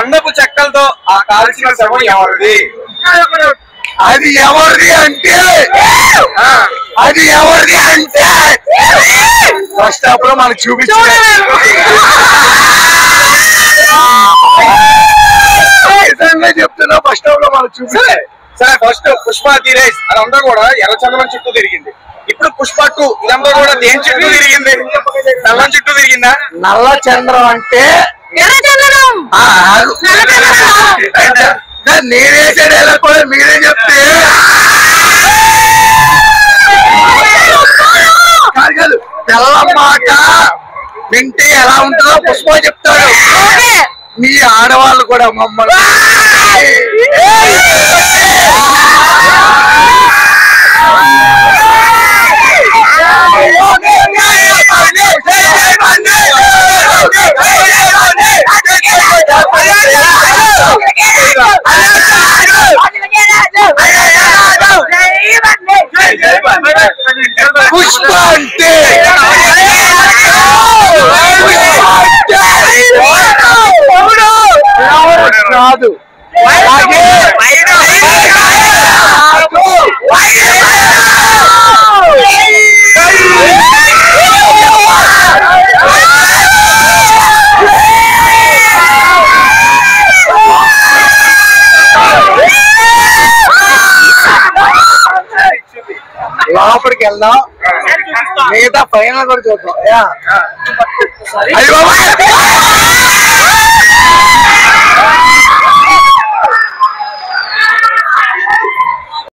గంధపు చెక్కలతో ఆ కాల్చిన శవం ఎవరిది? అది ఎవరిది అంటే ఫస్ట్ హాఫ్ లో మనకు చూపించారు. చెప్తున్నా ఫస్ట్ హాఫ్ లో మనకు చూపించారు. సరే ఫస్ట్ పుష్ప ధీరేజ్ అదంతా కూడా ఎర్రచందనం చుట్టూ తిరిగింది. ఇప్పుడు పుష్ప 2 ఇదంతా కూడా దేని చుట్టూ తిరిగింది? నల్ల చుట్టూ తిరిగిందా? నల్ల చంద్రం అంటే నేనేసే డైలాగ్ కూడా మీరే చెప్తే కాదు. తెల్ల మాట వింటే ఎలా ఉంటుందో పుష్ప చెప్తాడు. మీ ఆడవాళ్ళు కూడా మమ్మల్ని పుష్ప అంటే కాదు. లోపలికి వెళ్దాం, మిగతా ఫైనల్ కూడా చూద్దాం.